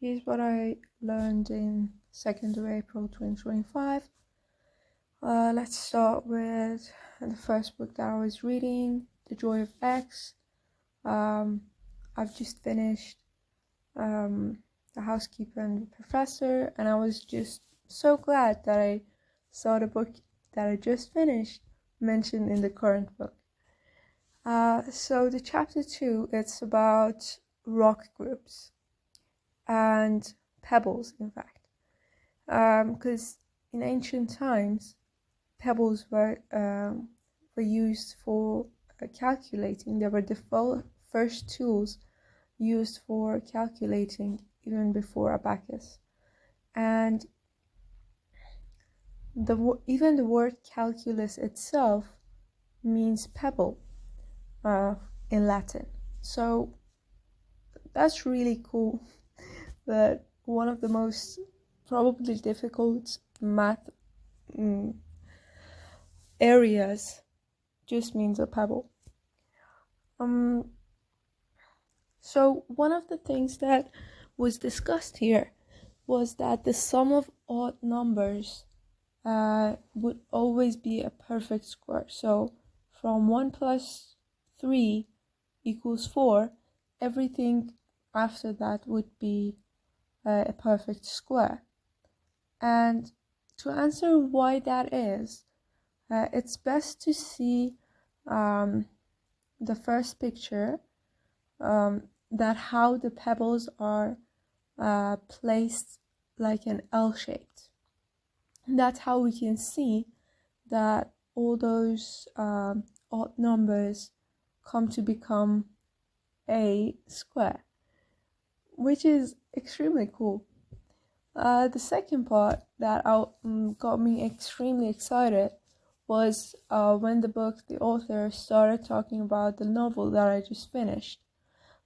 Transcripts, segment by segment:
here's what I learned in 2nd of April 2025. Let's start with the first book that I was reading, The Joy of X. I've just finished The Housekeeper and the Professor, and I was just so glad that I saw the book that I just finished mentioned in the current book. So the chapter 2, it's about rock groups and pebbles, in fact, because in ancient times pebbles were used for calculating. They were the first tools used for calculating, even before abacus. And even the word calculus itself means pebble in Latin. So that's really cool that one of the most probably difficult math areas just means a pebble. So one of the things that was discussed here was that the sum of odd numbers would always be a perfect square. So from 1 plus 3 equals 4, everything after that would be a perfect square. And to answer why that is, it's best to see the first picture, that how the pebbles are placed like an L-shaped. That's how we can see that all those odd numbers come to become a square, which is extremely cool. The second part that got me extremely excited was when the author started talking about the novel that I just finished.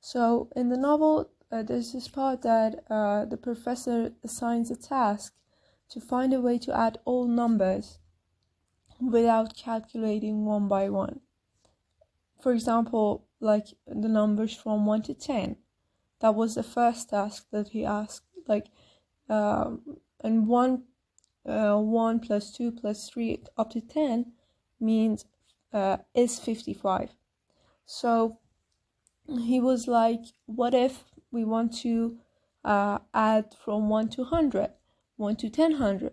So in the novel, there's this part that the professor assigns a task to find a way to add all numbers without calculating one by one. For example, like the numbers from 1 to 10. That was the first task that he asked. And 1 plus 2 plus 3 up to 10 means is 55. So he was like, what if we want to add from 1 to 100, 1 to 10,000,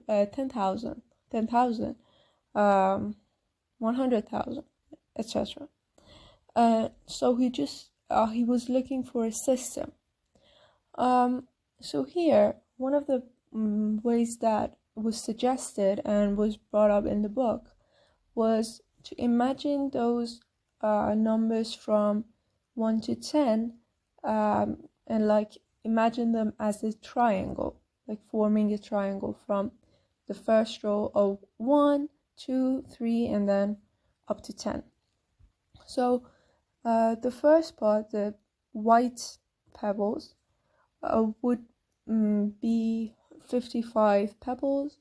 100,000, etc. So he was looking for a system. So here, one of the ways that was suggested and was brought up in the book was to imagine those numbers from 1 to 10, and imagine them as a triangle, like forming a triangle from the first row of 1, 2, 3, and then up to 10. So the first part, the white pebbles, would be 55 pebbles,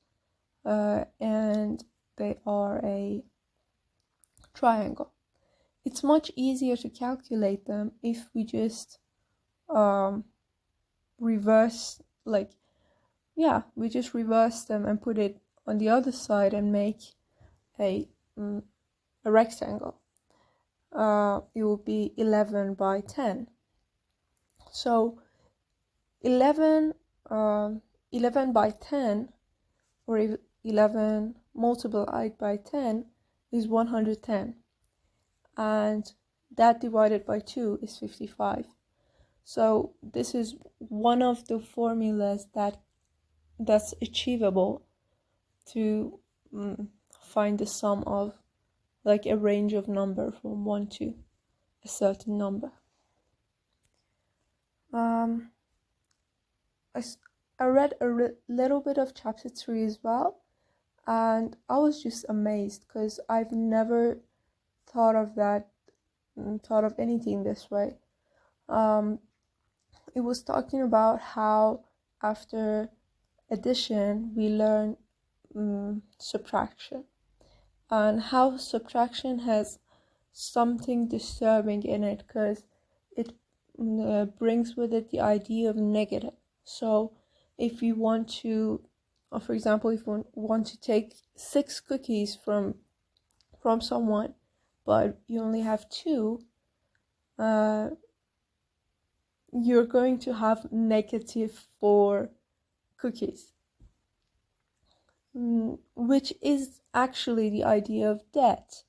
and they are a triangle. It's much easier to calculate them if we just reverse them and put it on the other side and make a rectangle. It will be 11 by 10. So 11 by 10, or 11 multiplied by 10 is 110, and that divided by 2 is 55. So this is one of the formulas that's achievable to find the sum of like a range of number from 1 to a certain number. I read a little bit of chapter 3 as well, and I was just amazed because I've never thought of anything this way. It was talking about how after addition we learn subtraction, and how subtraction has something disturbing in it because it brings with it the idea of negative. So if you want to, or for example, if you want to take 6 cookies from someone, but you only have 2, you're going to have -4 cookies, which is actually the idea of debt,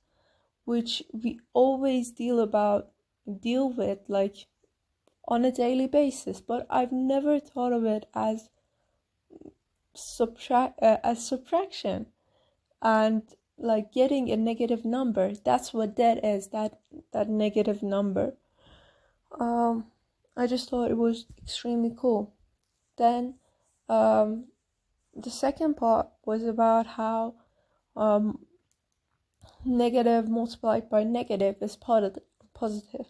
which we always deal with like on a daily basis. But I've never thought of it as subtraction, and like getting a negative number. That's what debt is, that negative number. I just thought it was extremely cool. Then the second part was about how negative multiplied by negative is positive.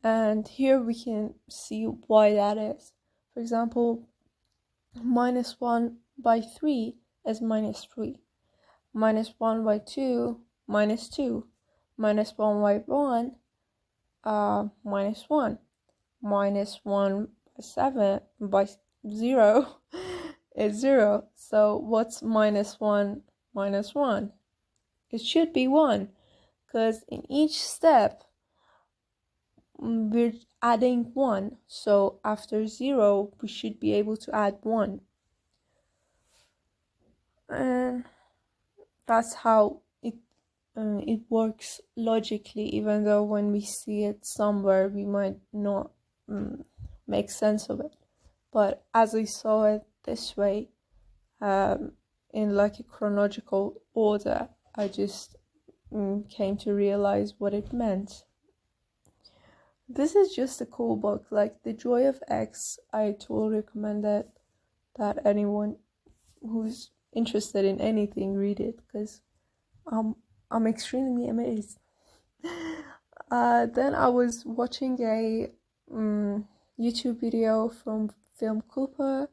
And here we can see why that is. For example, -1 by 3 is -3. -1 by 2, -2. -1 by 1, -1. -1 by 7 by 0 is 0. So what's -1 minus 1? It should be 1, because in each step we're adding 1. So after 0 we should be able to add 1. And that's how it works logically, even though when we see it somewhere we might not make sense of it. But as I saw it this way, in like a chronological order, I just came to realize what it meant. This is just a cool book, like The Joy of X. I totally recommend that anyone who's interested in anything read it, because I'm extremely amazed. Then I was watching a YouTube video from Film Cooper.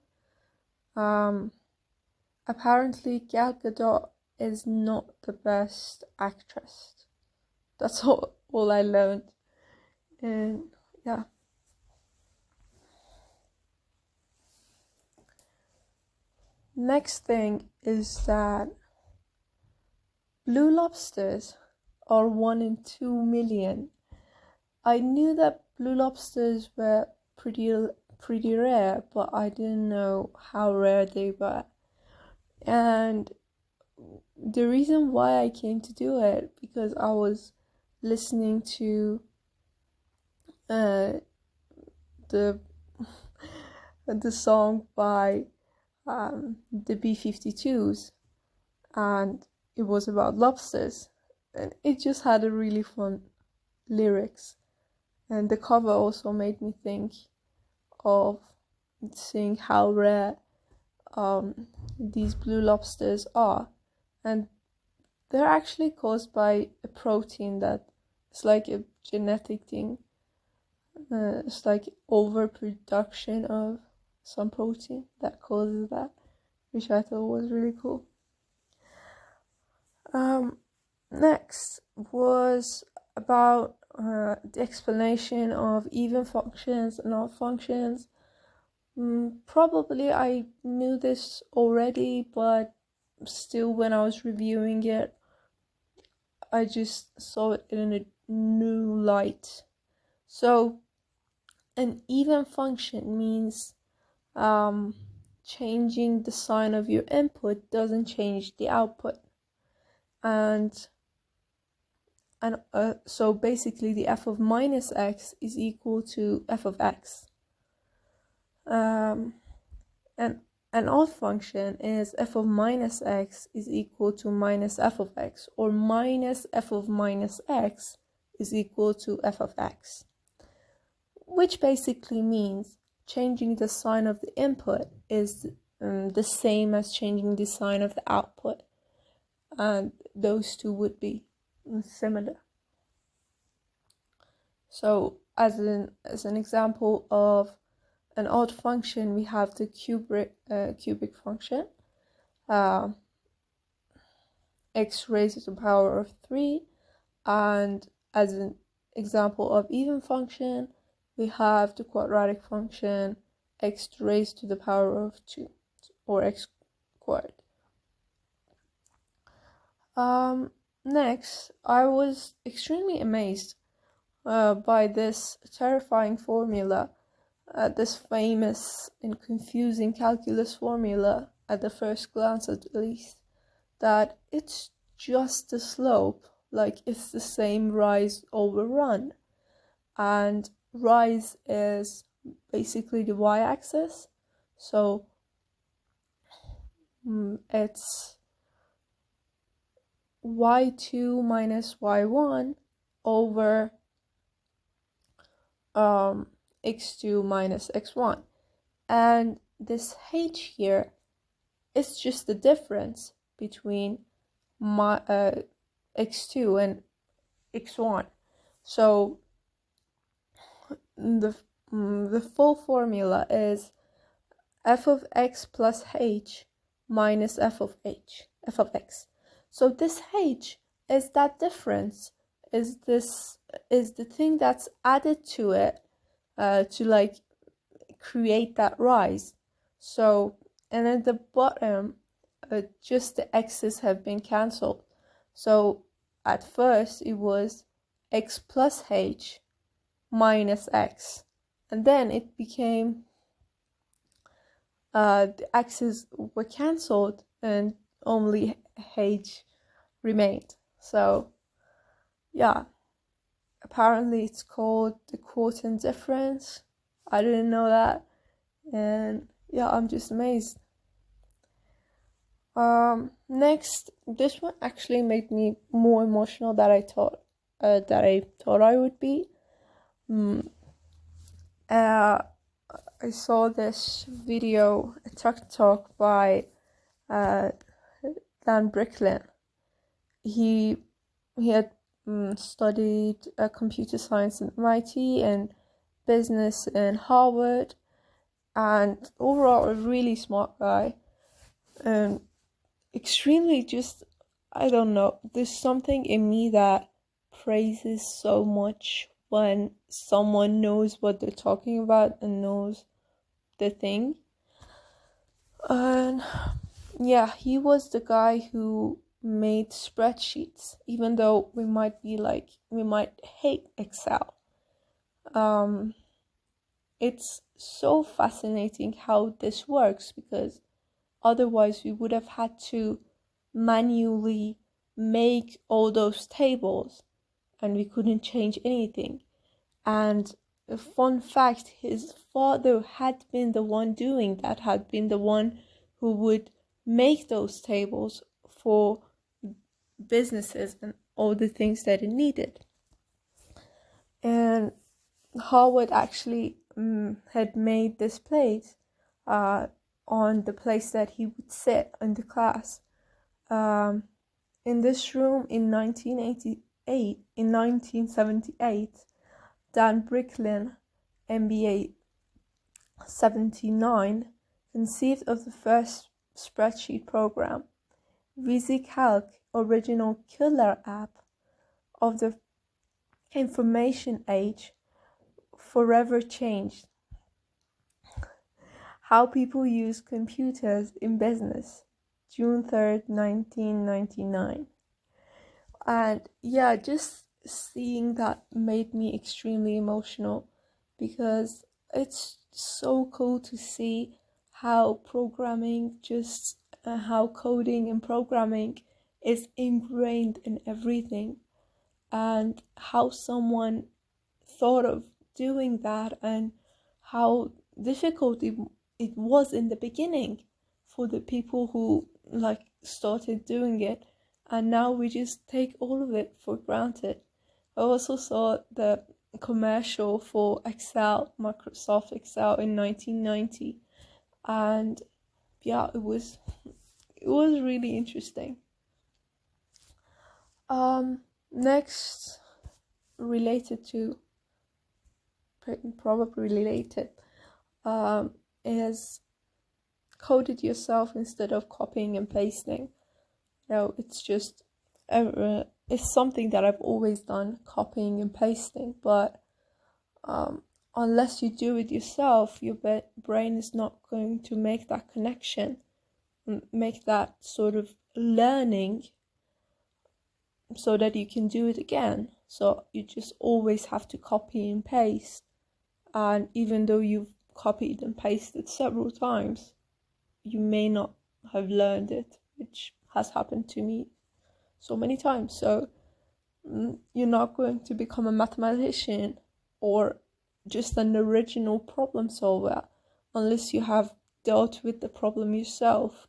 Apparently Gal Gadot is not the best actress. That's all I learned. And yeah. Next thing is that blue lobsters are 1 in 2 million. I knew that blue lobsters were pretty rare, but I didn't know how rare they were. And the reason why I came to do it, because I was listening to the song by the B-52s, and it was about lobsters, and it just had a really fun lyrics. And the cover also made me think of seeing how rare these blue lobsters are, and they're actually caused by a protein that it's like a genetic thing. It's like overproduction of some protein that causes that, which I thought was really cool. Next was about the explanation of even functions and odd functions. Probably I knew this already, but still when I was reviewing it, I just saw it in a new light. So an even function means changing the sign of your input doesn't change the output. And so basically the f of minus x is equal to f of x. And an odd function is f of minus x is equal to minus f of x, or minus f of minus x is equal to f of x, which basically means changing the sign of the input is the same as changing the sign of the output, and those two would be similar. So as an example of an odd function, we have the cubic function, x raised to the power of 3, and as an example of even function, we have the quadratic function x raised to the power of 2, or x squared. Next, I was extremely amazed by this terrifying formula, this famous and confusing calculus formula at the first glance at least, that it's just the slope, like it's the same rise over run, and rise is basically the y-axis, so it's y2 minus y1 over x2 minus x1, and this h here is just the difference between my x2 and x1. So the full formula is f of x plus h minus f of x. So this h is that difference, is the thing that's added to it to like create that rise. So, and at the bottom just the x's have been cancelled. So at first it was x plus h minus x, and then it became the x's were cancelled and only h remained. So yeah, apparently it's called the quotient difference. I didn't know that, and yeah, I'm just amazed. Next, this one actually made me more emotional than I thought I would be. I saw this video, a talk by Dan Bricklin. He had studied computer science at MIT and business in Harvard, and overall a really smart guy, and extremely just, I don't know, there's something in me that praises so much when someone knows what they're talking about and knows the thing. And yeah, he was the guy who made spreadsheets, even though we might hate Excel. It's so fascinating how this works, because otherwise we would have had to manually make all those tables and we couldn't change anything. And a fun fact, his father had been the one doing that, had been the one who would make those tables for businesses and all the things that it needed. And Harvard actually had made this place on the place that he would sit in the class. In this room in 1978, Dan Bricklin, MBA 79, conceived of the first spreadsheet program, VisiCalc, original killer app of the information age, forever changed how people use computers in business, June 3rd, 1999. And yeah, just seeing that made me extremely emotional, because it's so cool to see how programming, how coding and programming is ingrained in everything, and how someone thought of doing that, and how difficult it was in the beginning for the people who started doing it, and now we just take all of it for granted. I also saw the commercial for Excel, Microsoft Excel, in 1990, and yeah, it was really interesting. Next, probably related, is code it yourself instead of copying and pasting. It's just it's something that I've always done, copying and pasting, but unless you do it yourself, your brain is not going to make that connection, make that sort of learning so that you can do it again. So you just always have to copy and paste. And even though you've copied and pasted several times, you may not have learned it, which has happened to me so many times. So you're not going to become a mathematician or just an original problem solver unless you have dealt with the problem yourself,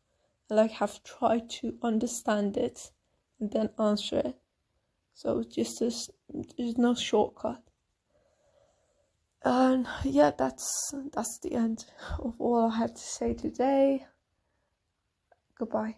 like have tried to understand it and then answer it. So there's no shortcut. And yeah, that's the end of all I had to say today. Goodbye.